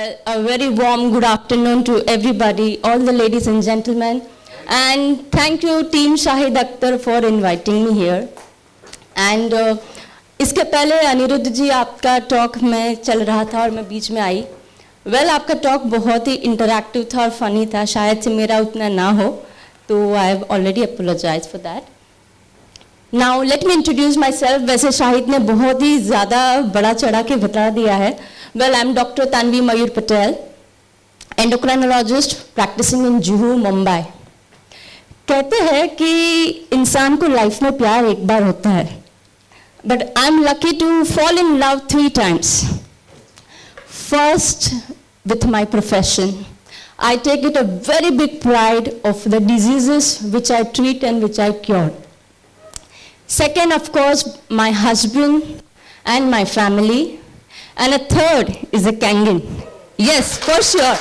Well, a very warm good afternoon to everybody, all the ladies and gentlemen. And thank you, Team Shahid Akhtar, for inviting me here. And इसके पहले अनिरुद्ध जी आपका talk में चल रहा था और मैं बीच में आई. Well, आपका टॉक बहुत ही इंटरैक्टिव था और फनी था. शायद से मेरा उतना ना हो, तो I have already apologized for that. Now let me introduce myself. वैसे शाहिद ने बहुत ही ज़्यादा बड़ा चढ़ा के बता दिया है. Well, I'm Dr. Tanvi Mayur Patel, endocrinologist practicing in Juhu, Mumbai. कहते हैं कि इंसान को लाइफ में प्यार एक बार होता है, but I'm lucky to fall in love 3 times. First, with my profession. I take it a very big pride of the diseases which I treat and which I cure. Second, of course, my husband and my family. And a third is a Kangen. Yes, for sure.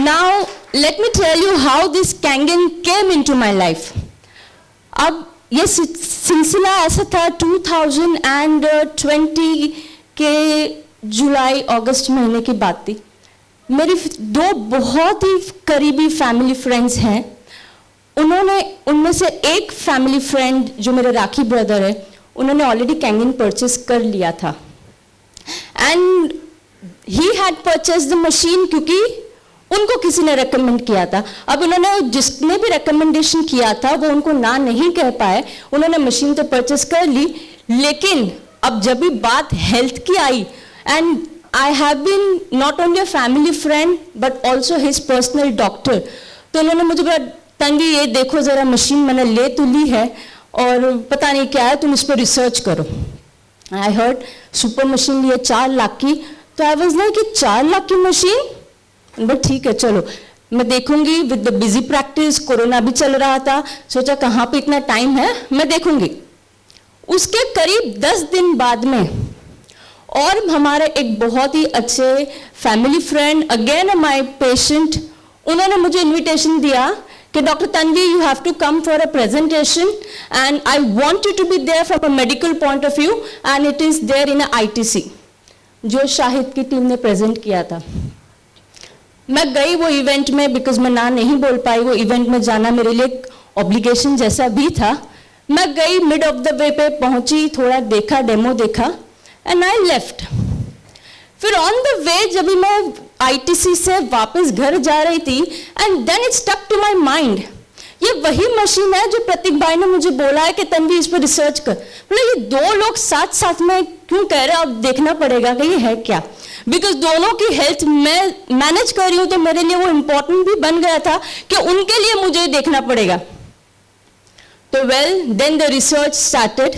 Now, let me tell you how this Kangen came into my life. अब ये सिलसिला ऐसा था 2020 के जुलाई अगस्त महीने की बात थी. मेरी 2 बहुत ही करीबी फैमिली फ्रेंड्स हैं. उनमें से एक फैमिली फ्रेंड जो मेरे राखी ब्रदर है, उन्होंने ऑलरेडी कैंगन परचेस कर लिया था. And he had purchase the machine क्योंकि उनको किसी ने रेकमेंड किया था. अब उन्होंने जिसने भी रेकमेंडेशन किया था वो उनको ना नहीं कह पाए. उन्होंने मशीन तो परचेस कर ली, लेकिन अब जब भी बात हेल्थ की आई, and I have been not only a family friend but also his personal doctor. तो उन्होंने मुझे बोला, तन्वी ये देखो जरा मशीन मैंने ले तो ली है और पता नहीं क्या है, तुम इस पर रिसर्च करो. आई हर्ड सुपर मशीन लिए 4 लाख की. तो आई वाज लाइक कि 4 लाख की मशीन, बट ठीक है चलो मैं देखूंगी. With the busy practice, corona भी चल रहा था, सोचा कहाँ पे इतना टाइम है, मैं देखूंगी. उसके करीब 10 दिन बाद में और हमारे एक बहुत ही अच्छे family friend, again my patient, उन्होंने मुझे इन्विटेशन दिया कि doctor Tanvi you have to come for a presentation and I want you to be there from a medical point of view and it is there in ITC, जो शाहिद की team ने present किया था. मैं गई वो इवेंट में, बिकॉज मैं ना नहीं बोल पाई. वो इवेंट में जाना मेरे लिए एक ऑब्लिगेशन जैसा भी था. मैं गई, मिड ऑफ द वे पे पहुंची, थोड़ा देखा, डेमो देखा एंड आई लेफ्ट. फिर ऑन द वे जब भी मैं ITC से वापस घर जा रही थी, and then it stuck to my mind, ये वही मशीन है जो प्रतीक भाई ने मुझे बोला है कि तन्वी इस पर रिसर्च कर. बोले ये 2 लोग साथ साथ में क्यों कह रहे हैं, अब देखना पड़ेगा कि ये है क्या. बिकॉज दोनों की हेल्थ मैं मैनेज कर रही हूँ, तो मेरे लिए वो इम्पोर्टेंट भी बन गया था कि उनके लिए मुझे देखना पड़ेगा. तो well then the research started.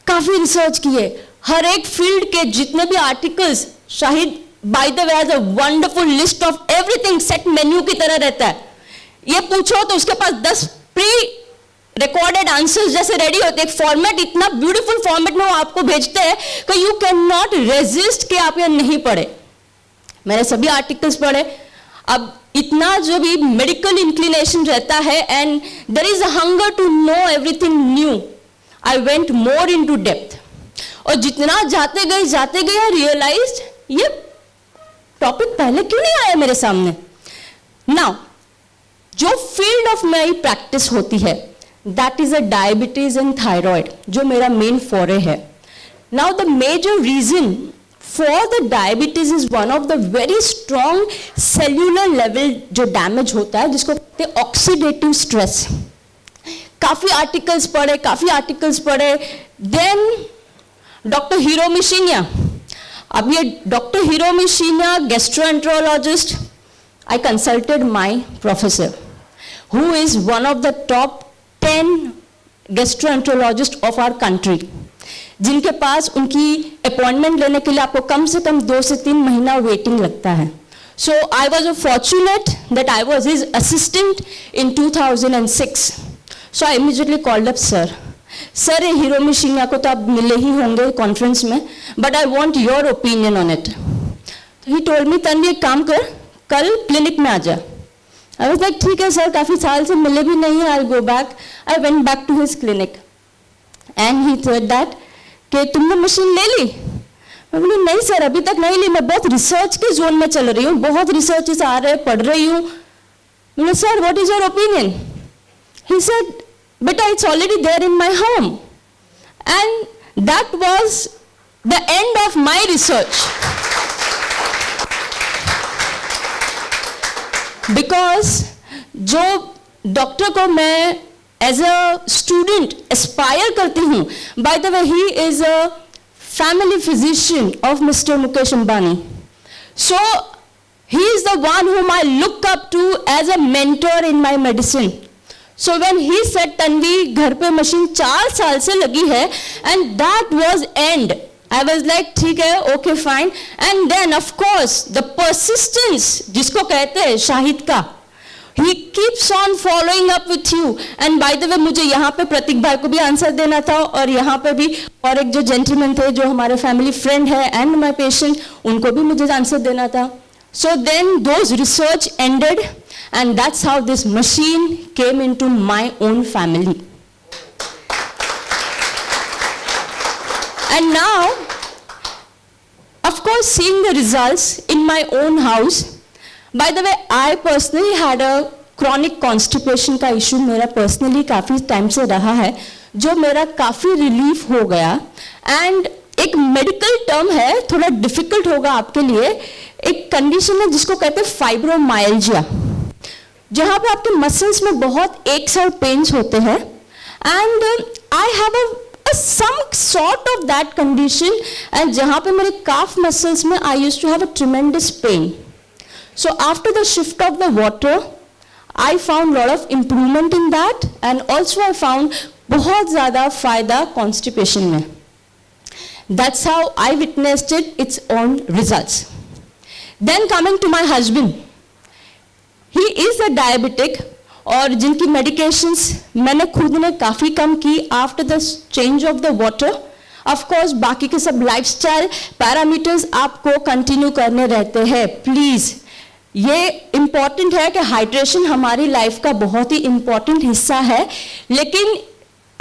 काफी रिसर्च किए, हर एक फील्ड के जितने भी articles. Shahid by the way has a wonderful list of everything, set menu की तरह रहता है. ये पूछो तो उसके पास 10 प्री रिकॉर्डेड आंसर्स जैसे रेडी होते. एक फॉर्मेट, इतना ब्यूटीफुल फॉर्मेट में वो आपको भेजते हैं कि यू कैन नॉट रेजिस्ट कि आप ये नहीं पढ़े. मैंने सभी आर्टिकल्स पढ़े. अब इतना जो भी मेडिकल इंक्लिनेशन रहता है and there is a hunger to know everything new, I went more into depth. और जितना जाते गए आई रियलाइज्ड ये टॉपिक पहले क्यों नहीं आया मेरे सामने. नाउ जो फील्ड ऑफ मेरी प्रैक्टिस होती है that is a diabetes and thyroid, जो मेरा मेन फोरे है. Now the major reason for the diabetes is one of the very strong cellular level जो डैमेज होता है, जिसको कहते हैं ऑक्सीडेटिव स्ट्रेस. काफी आर्टिकल्स पढ़े. Then doctor Hiromi Shinya. अब ये doctor Hiromi Shinya, gastroenterologist, I consulted my professor, who is one of the top 10 gastroenterologists of our country, जिनके पास उनकी अपॉइंटमेंट लेने के लिए आपको कम से कम 2 से 3 महीना वेटिंग लगता है. So I was fortunate that I was his assistant in 2006. So I immediately called up sir. Sir Hiromi Shinya को तो आप मिले ही होंगे कॉन्फ्रेंस में, but I want your opinion on it. He told me, Tanvi एक काम कर, कल क्लिनिक में आ जा. आई वाज लाइक ठीक है सर, काफी साल से मिले भी नहीं, I go back. I went back to his clinic and he said that कि तुमने मशीन ले ली. मैं बोली नहीं सर अभी तक नहीं ली, मैं बहुत रिसर्च के जोन में चल रही हूँ, बहुत रिसर्चेस आ रहे हैं, पढ़ रही हूँ. मैंने sir what is your opinion? He said बेटा it's already there in my home. And that was the end of my research. Because जो डॉक्टर को मैं एज अ स्टूडेंट एस्पायर करती हूँ, by the way he is a family physician of Mr. Mukesh Ambani. So he is the one whom I look up to as a mentor in my medicine. So when he said Tanvi घर पे machine 4 साल से लगी है, and that was end. I was like ठीक है, okay fine. And then of course the persistence जिसको कहते हैं शाहिद का, he keeps on following up with you. And by the way मुझे यहाँ पे प्रतीक भाई को भी आंसर देना था, और यहाँ पे भी और एक जो जेंटलमैन थे जो हमारे फैमिली फ्रेंड है एंड माय पेशेंट, उनको भी मुझे आंसर देना था. So then those research ended, and that's how this machine came into my own family. And now, of course, seeing the results in my own house. By the way, I personally had a chronic constipation का issue मेरा personally काफ़ी time से रहा है, जो मेरा काफ़ी relief हो गया. एंड एक मेडिकल टर्म है, थोड़ा डिफिकल्ट होगा आपके लिए, एक कंडीशन है जिसको कहते हैं फाइब्रोमाइल्जिया, जहाँ पे आपके मसल्स में बहुत एक साइड पेन्स होते हैं. And I have a some sort of that condition, and जहाँ पे मेरे काफ मसल्स में I used to have a tremendous pain. So after the shift of the water, I found lot of improvement in that, and also I found बहुत ज़्यादा फायदा constipation में. That's how I witnessed its own results. Then coming to my husband, he is a diabetic, और जिनकी medications मैंने खुद ने काफ़ी कम की after the change of the water. Of course बाकी के सब lifestyle parameters आपको continue करने रहते हैं. Please ये इम्पॉर्टेंट है कि हाइड्रेशन हमारी लाइफ का बहुत ही इम्पॉर्टेंट हिस्सा है, लेकिन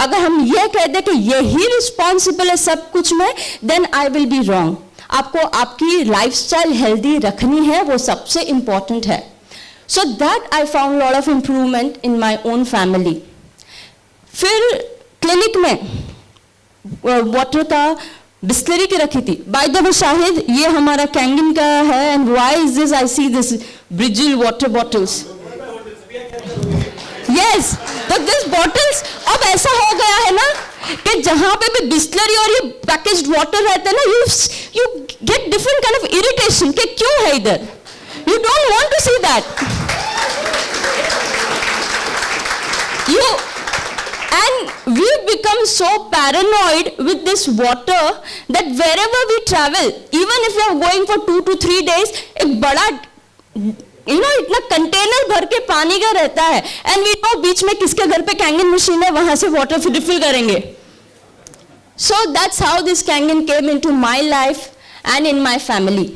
अगर हम ये कह दें कि यही रिस्पॉन्सिबल है सब कुछ में, then I will be wrong. आपको आपकी लाइफस्टाइल हेल्दी रखनी है, वो सबसे इम्पॉर्टेंट है. So that I found lot of improvement in my own family. फिर क्लिनिक में वाटर का बिस्लरी की रखी थी. बाय द वे शाहिद, ये हमारा कैंगिन का है. And why is this? I see this Brazil water bottles. Yes, तो दिस बॉटल्स अब ऐसा हो गया है ना कि जहां पे भी बिस्लरी और ये पैकेज्ड वाटर रहता है ना, you get different kind of irritation कि क्यों है इधर. You don't want to see that. You And we've become so paranoid with this water that wherever we travel, even if we are going for 2 to 3 days, एक बड़ा इतना container भर के पानी का रहता है, and we know बीच में किसके घर पे कैंगन मशीन है, वहां से वाटर रिफिल करेंगे. So that's how this Kangen came into my life and in my family.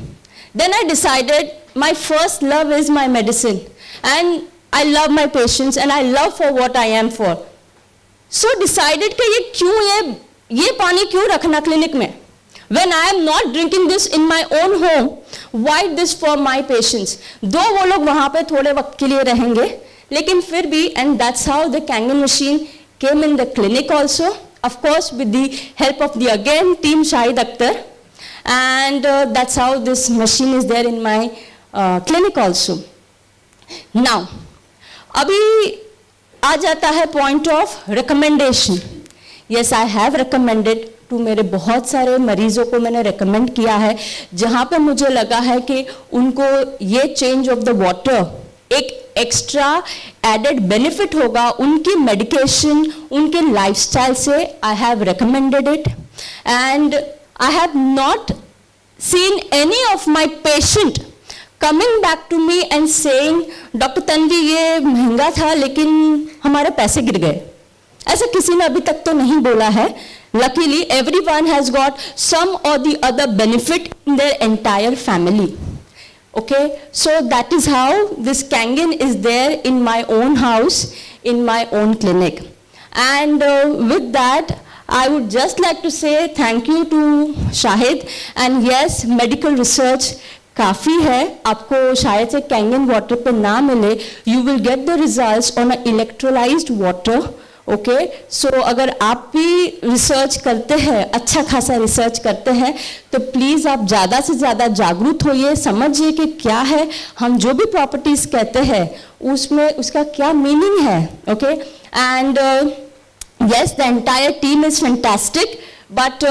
Then I decided my first love is my medicine, and I love my patients and I love for what I am for. So decided कि ये क्यों ये पानी क्यों रखना clinic में? When I am not drinking this in my own home, why this for my patients? दो वो लोग वहाँ पे थोड़े वक्त के लिए रहेंगे, लेकिन फिर भी, and that's how the Kangen machine came in the clinic also, of course with the help of the again team Shahid Akhtar, and that's how this machine is there in my clinic also. Now, अभी आ जाता है point of recommendation. Yes, I have recommended to, मेरे बहुत सारे मरीजों को मैंने रिकमेंड किया है जहाँ पे मुझे लगा है कि उनको ये चेंज ऑफ द वाटर एक एक्स्ट्रा एडेड बेनिफिट होगा उनकी मेडिकेशन, उनके लाइफस्टाइल से. आई have recommended it, and I have not seen any of my patient coming back to me and saying, doctor Tanvi ये महंगा था लेकिन हमारे पैसे गिर गए. ऐसा किसी ने अभी तक तो नहीं बोला है. Luckily, everyone has got some or the other benefit in their entire family. Okay, so that is how this Kangen is there in my own house, in my own clinic. And with that, I would just like to say thank you to Shahid, and yes, medical research काफ़ी है, आपको शायद से Kangen water पे ना मिले, you will get the results on a electrolyzed water, okay. So अगर आप भी रिसर्च करते हैं, अच्छा खासा रिसर्च करते हैं, तो प्लीज़ आप ज़्यादा से ज़्यादा जागरूक होइए, समझिए कि क्या है, हम जो भी प्रॉपर्टीज़ कहते हैं उसमें उसका क्या मीनिंग है, okay. And yes, the entire team is fantastic, but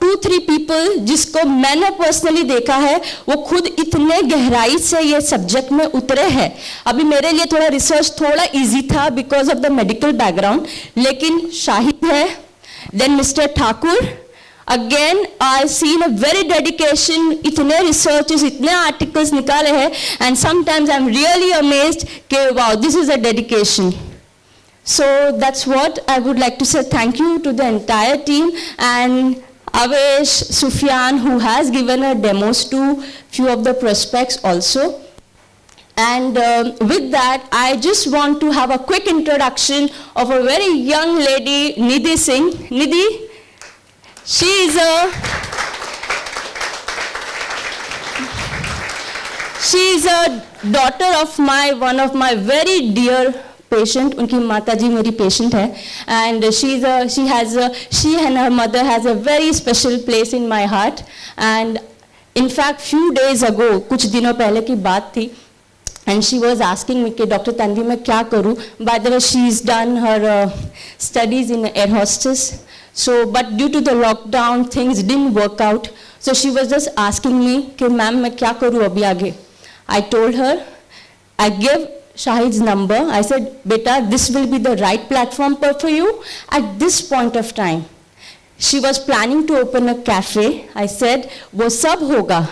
2-3 people जिसको मैंने पर्सनली देखा है, वो खुद इतने गहराई से ये सब्जेक्ट में उतरे हैं. अभी मेरे लिए थोड़ा रिसर्च थोड़ा इजी था because of the medical background, लेकिन शाहिद है, then mister Thakur, again I seen a very dedication, इतने रिसर्चेस, इतने आर्टिकल्स निकाले हैं, and sometimes I am really amazed कि wow, this is a dedication. So that's what I would like to say. Thank you to the entire team, and Avesh, Sufyan, who has given a demos to few of the prospects also. And with that, I just want to have a quick introduction of a very young lady, Nidhi Singh. Nidhi, she is a daughter of one of my very dear patient. उनकी माता जी मेरी patient है, and she and her mother has a very special place in my heart. And in fact, few days ago, कुछ दिनों पहले की बात थी, and she was asking me कि डॉक्टर तन्वी मैं क्या करूँ. By the way, she's done her studies in air hostess. So, but due to the lockdown, things didn't work out. So she was just asking me कि ma'am मैं क्या करूँ अभी आगे. I told her, I gave Shahid's number. I said, beta, this will be the right platform for you at this point of time. She was planning to open a cafe. I said, wo sab hoga,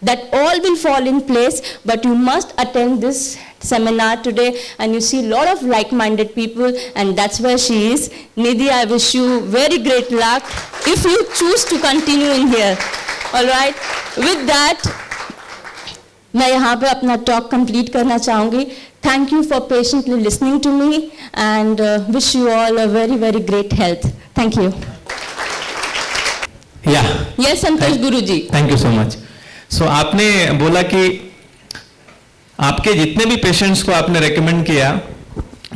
that all will fall in place, but you must attend this seminar today, and you see a lot of like-minded people, and that's where she is. Nidhi, I wish you very great luck if you choose to continue in here. All right. With that, मैं यहाँ पे अपना talk complete करना चाहूँगी. Thank you for patiently listening to me, and wish you all a very very great health. Thank you. Yes Santosh Guru ji, thank you so much. So आपने बोला कि आपके जितने भी पेशेंट्स को आपने रेकमेंड किया,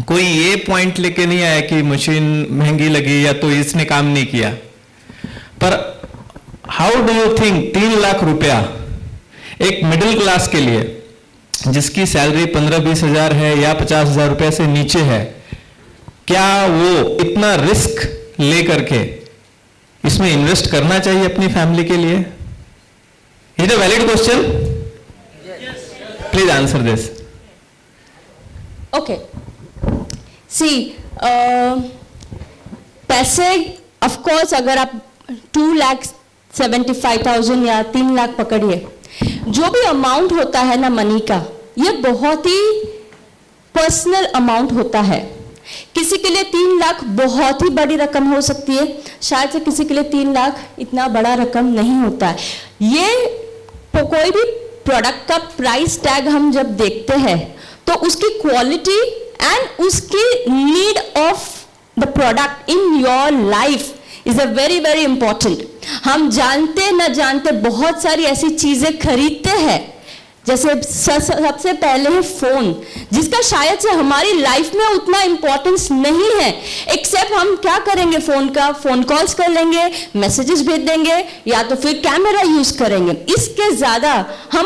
कोई ये पॉइंट लेके नहीं आया कि मशीन महंगी लगी या तो इसने काम नहीं किया. पर how do you think 3 lakh रुपया एक मिडिल क्लास के लिए, जिसकी सैलरी 15-20 हजार है या 50 हजार रुपए से नीचे है, क्या वो इतना रिस्क ले करके इसमें इन्वेस्ट करना चाहिए अपनी फैमिली के लिए? Is a valid question. Please answer this. Okay, see पैसे ऑफ कोर्स अगर आप 2,75,000 या 3 लाख पकड़िए, जो भी अमाउंट होता है ना मनी का, ये बहुत ही पर्सनल अमाउंट होता है. किसी के लिए 3 लाख बहुत ही बड़ी रकम हो सकती है, शायद से किसी के लिए 3 लाख इतना बड़ा रकम नहीं होता है. ये कोई भी प्रोडक्ट का प्राइस टैग हम जब देखते हैं तो उसकी क्वालिटी एंड उसकी need of the product in your life is a very very important. हम जानते न जानते बहुत सारी ऐसी चीजें खरीदते हैं, जैसे सबसे पहले है फोन, जिसका शायद से हमारी लाइफ में उतना इंपॉर्टेंस नहीं है, एक्सेप्ट हम क्या करेंगे, फोन कॉल्स कर लेंगे, मैसेजेस भेज देंगे, या तो फिर कैमरा यूज करेंगे. इसके ज्यादा हम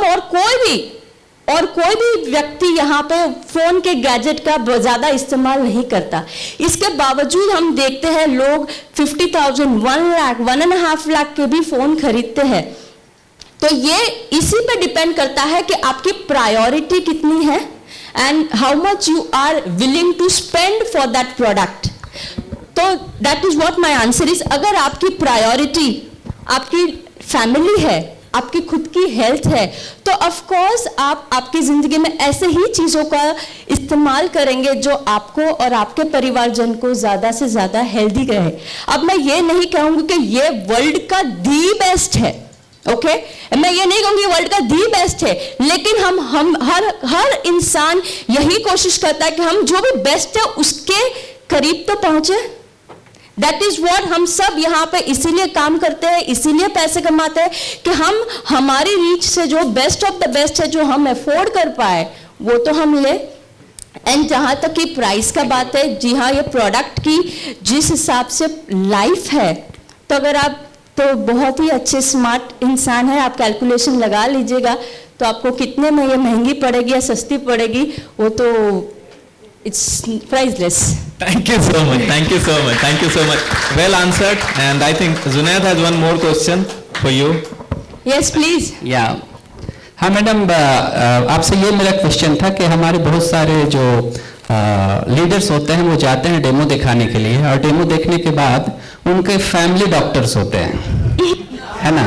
और कोई भी व्यक्ति यहाँ पे फोन के गैजेट का ज्यादा इस्तेमाल नहीं करता. इसके बावजूद हम देखते हैं लोग 50,000, 1 लाख, 1.5 लाख के भी फोन खरीदते हैं. तो ये इसी पे डिपेंड करता है कि आपकी प्रायोरिटी कितनी है and how much you are willing to spend for that product. तो that is what my answer is. अगर आपकी प्रायोरिटी आपकी फैमिली है, आपकी खुद की हेल्थ है, तो ऑफ कोर्स आप आपकी जिंदगी में ऐसे ही चीजों का इस्तेमाल करेंगे जो आपको और आपके परिवारजन को ज्यादा से ज्यादा हेल्दी रहे. अब मैं ये नहीं कहूंगी कि ये वर्ल्ड का दी बेस्ट है, ओके मैं ये नहीं कहूंगी वर्ल्ड का दी बेस्ट है, लेकिन हम हर इंसान यही कोशिश करता है कि हम जो भी बेस्ट है उसके करीब तो पहुंचे. दैट इज व्हाट हम सब यहाँ पे इसीलिए काम करते हैं, इसीलिए पैसे कमाते हैं कि हम हमारी रीच से जो बेस्ट ऑफ द बेस्ट है, जो हम अफोर्ड कर पाए वो तो हम ले। एंड जहाँ तक कि प्राइस का बात है, जी हाँ, ये प्रोडक्ट की जिस हिसाब से लाइफ है, तो अगर आप तो बहुत ही अच्छे स्मार्ट इंसान है, आप कैलकुलेशन लगा लीजिएगा तो आपको कितने में ये महंगी पड़ेगी या सस्ती पड़ेगी, वो तो it's priceless. Thank you so much. Thank you so much. Thank you so much. Well answered. And I think Zunaid has one more question for you. Yes please. या हाँ मैडम, आपसे ये मेरा क्वेश्चन था कि हमारे बहुत सारे जो लीडर्स होते हैं वो जाते हैं डेमो दिखाने के लिए, और डेमो देखने के बाद उनके फैमिली डॉक्टर्स होते हैं, है ना,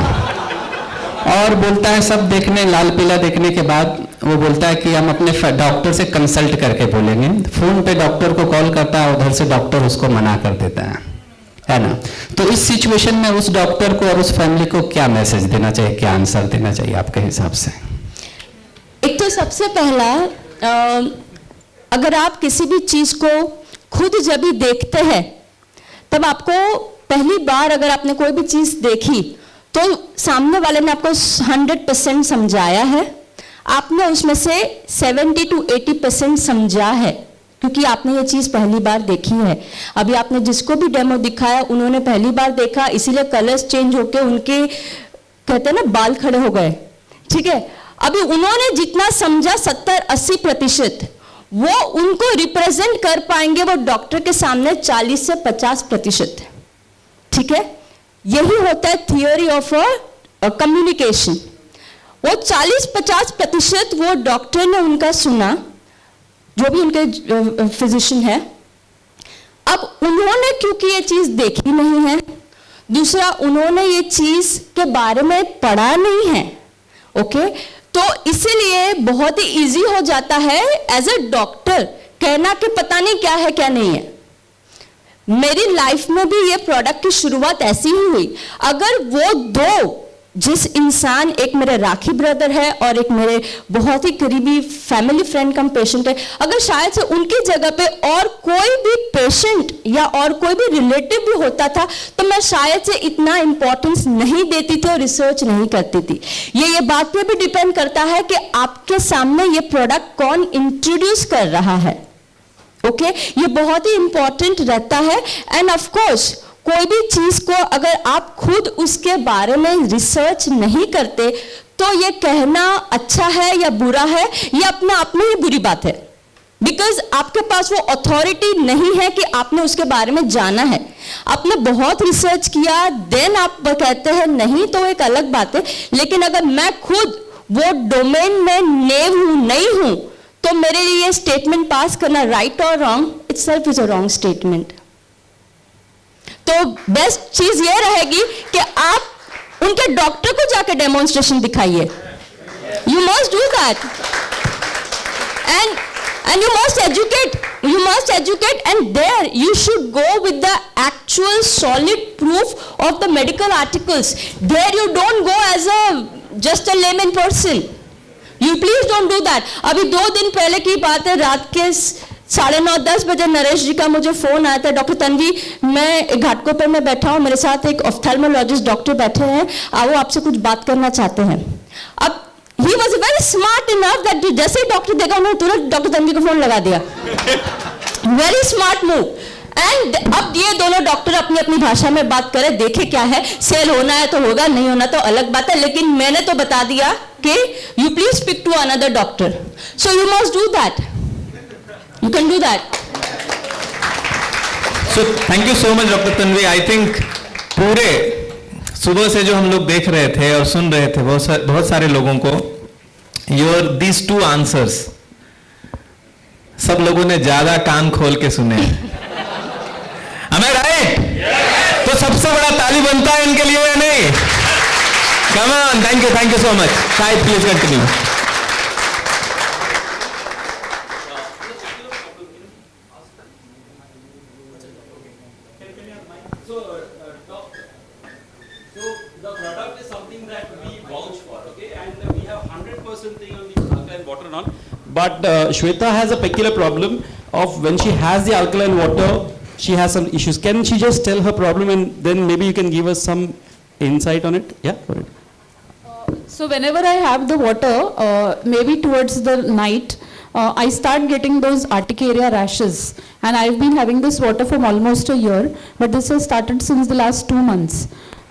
और बोलता है सब देखने, लाल पीला देखने के बाद वो बोलता है कि हम अपने डॉक्टर से कंसल्ट करके बोलेंगे। फोन पे डॉक्टर को कॉल करता है, उधर से डॉक्टर उसको मना कर देता है ना। तो इस सिचुएशन में उस डॉक्टर को और उस फैमिली को क्या मैसेज देना चाहिए, क्या आंसर देना चाहिए आपके हिसाब से? एक तो सबसे पहला, अगर आप किसी भी चीज को खुद जब भी देखते हैं, तब आपको पहली बार अगर आपने कोई भी चीज देखी तो सामने वाले ने आपको 100% समझाया है, आपने उसमें से 70 to 80% समझा है, क्योंकि आपने ये चीज पहली बार देखी है। अभी आपने जिसको भी डेमो दिखाया उन्होंने पहली बार देखा, इसीलिए कलर्स चेंज होके उनके कहते हैं ना बाल खड़े हो गए, ठीक है। अभी उन्होंने जितना समझा 70-80%, वो उनको रिप्रेजेंट कर पाएंगे वो डॉक्टर के सामने 40 से 50%, ठीक है। यही होता है थियोरी ऑफ कम्युनिकेशन। वो 40-50% वो डॉक्टर ने उनका सुना, जो भी उनके फिजिशियन है। अब उन्होंने क्योंकि ये चीज देखी नहीं है, दूसरा उन्होंने ये चीज के बारे में पढ़ा नहीं है, ओके, तो इसीलिए बहुत ही इजी हो जाता है एज अ डॉक्टर कहना कि पता नहीं क्या है क्या नहीं है। मेरी लाइफ में भी ये प्रोडक्ट की शुरुआत ऐसी ही हुई। अगर वो दो, जिस इंसान, एक मेरे राखी ब्रदर है और एक मेरे बहुत ही करीबी फैमिली फ्रेंड कम पेशेंट है, अगर शायद से उनकी जगह पे और कोई भी पेशेंट या और कोई भी रिलेटिव भी होता था तो मैं शायद से इतना इंपॉर्टेंस नहीं देती थी और रिसर्च नहीं करती थी। ये बात पे भी डिपेंड करता है कि आपके सामने ये प्रोडक्ट कौन इंट्रोड्यूस कर रहा है, ओके, ये बहुत ही इंपॉर्टेंट रहता है। एंड ऑफ कोर्स कोई भी चीज को अगर आप खुद उसके बारे में रिसर्च नहीं करते तो ये कहना अच्छा है या बुरा है, ये अपने आप में ही बुरी बात है, बिकॉज आपके पास वो अथॉरिटी नहीं है कि आपने उसके बारे में जाना है। आपने बहुत रिसर्च किया, देन आप कहते हैं नहीं, तो एक अलग बात है। लेकिन अगर मैं खुद वो डोमेन में नेव हूं, नहीं हूं, तो मेरे लिए स्टेटमेंट पास करना राइट और wrong itself is a wrong statement. तो बेस्ट चीज ये रहेगी कि आप उनके डॉक्टर को जाके डेमोन्स्ट्रेशन दिखाइए। You must do that and you must educate and there you should go with the actual solid proof of the medical articles. There you don't go as a just a layman person. You please don't do that. अभी 2 दिन पहले की बात है, रात के 9:30-10 बजे नरेश जी का मुझे फोन आया था, डॉक्टर तन्वी मैं घाटकोपर में बैठा हूँ, मेरे साथ एक ऑफ्थेल्मोलॉजिस्ट डॉक्टर बैठे हैं, वो आपसे कुछ बात करना चाहते हैं। अब he was very smart enough that जैसे ही डॉक्टर देखा उन्होंने तुरंत डॉक्टर तन्वी को फोन लगा दिया। Very smart move. एंड अब ये दोनों डॉक्टर अपनी अपनी भाषा में बात करें, देखे क्या है, सेल होना है तो होगा, नहीं होना तो अलग बात है, लेकिन मैंने तो बता दिया कि you please speak to another doctor. So you must do that, you can do that. So thank you so much doctor Tanvi. I think पूरे सुबह से जो हम लोग देख रहे थे और सुन रहे थे बहुत सारे लोगों को, योर दीज 2 आंसर्स सब लोगों ने ज्यादा कान खोल के सुने। Am I right? तो सबसे बड़ा ताली बनता है इनके लिए या नहीं? Come on, thank you so much. Shahid, please continue. But Shweta has a peculiar problem of when she has the alkaline water, she has some issues. Can she just tell her problem and then maybe you can give us some insight on it? Yeah, go ahead. So whenever I have the water, maybe towards the night, I start getting those urticaria rashes. And I've been having this water for almost a year, but this has started since the last 2 months.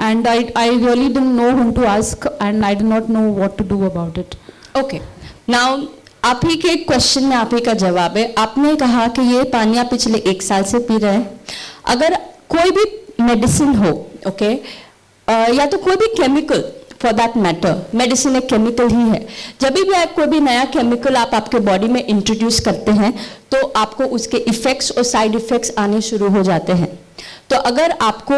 And I really didn't know whom to ask, and I did not know what to do about it. Okay now आप ही के question में आप ही का जवाब है. आपने कहा कि ये पानी आप पिछले 1 साल से पी रहे हैं. अगर कोई भी मेडिसिन हो, ओके, या तो कोई भी chemical, for that matter, medicine एक केमिकल ही है. जब भी आप कोई भी नया केमिकल आप आपके बॉडी में इंट्रोड्यूस करते हैं तो आपको उसके इफेक्ट्स और साइड इफेक्ट्स आने शुरू हो जाते हैं. तो अगर आपको,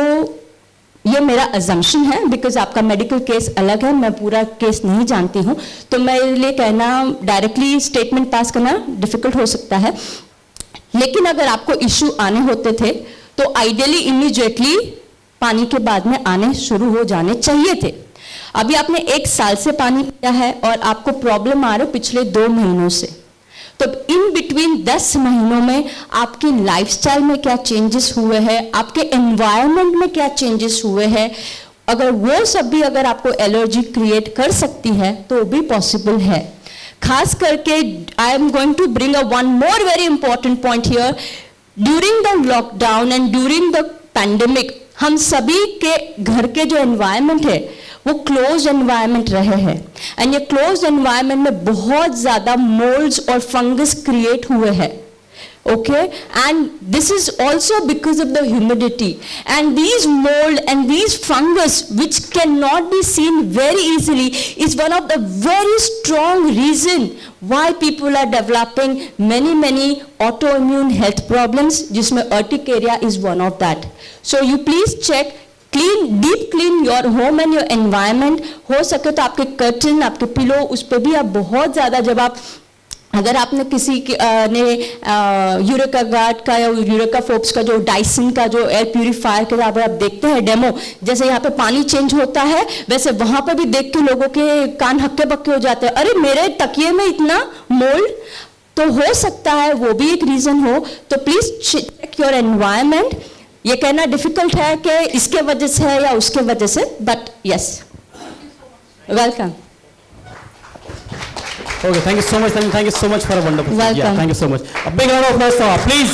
ये मेरा अजम्पशन है बिकॉज आपका मेडिकल केस अलग है, मैं पूरा केस नहीं जानती हूँ, तो मेरे लिए कहना, डायरेक्टली स्टेटमेंट पास करना डिफिकल्ट हो सकता है. लेकिन अगर आपको इश्यू आने होते थे तो आइडियली इमीडिएटली पानी के बाद में आने शुरू हो जाने चाहिए थे. अभी आपने 1 साल से पानी पिया है और आपको प्रॉब्लम आ रही है पिछले 2 महीनों से. तो इन बिटवीन 10 महीनों में आपकी लाइफस्टाइल में क्या चेंजेस हुए हैं, आपके एनवायरनमेंट में क्या चेंजेस हुए हैं, अगर वो सब भी अगर आपको एलर्जी क्रिएट कर सकती है तो भी पॉसिबल है. खास करके I am going to bring a one more very important point here. During the lockdown and during the pandemic हम सभी के घर के जो एनवायरनमेंट है वो क्लोज एनवायरनमेंट रहे हैं. एंड ये क्लोज एनवायरनमेंट में बहुत ज्यादा मोल्ड्स और फंगस क्रिएट हुए हैं. Okay, and this is also because of the humidity, and these mold and these fungus which cannot be seen very easily is one of the very strong reason why people are developing many autoimmune health problems, जिसमें urticaria is one of that. So you please check, deep clean your home and your environment. हो सके तो आपके curtain, आपके pillow, उस पर भी आप बहुत ज़्यादा, जब आप, अगर आपने किसी ने यूरेका गार्ड का या यूरेका फोप्स का जो डाइसन का जो एयर प्यूरिफायर के आप देखते हैं डेमो, जैसे यहाँ पे पानी चेंज होता है वैसे वहाँ पे भी देख के लोगों के कान हक्के बक्के हो जाते हैं. अरे मेरे तकिए में इतना मोल्ड, तो हो सकता है वो भी एक रीजन हो. तो प्लीज चेक योर एनवायरनमेंट. ये कहना डिफिकल्ट है कि इसके वजह से है या उसके वजह से, but yes, welcome. Okay, thank you so much. Thank you so much for a wonderful. Welcome. Yeah, thank you so much. A big round of applause for her, please.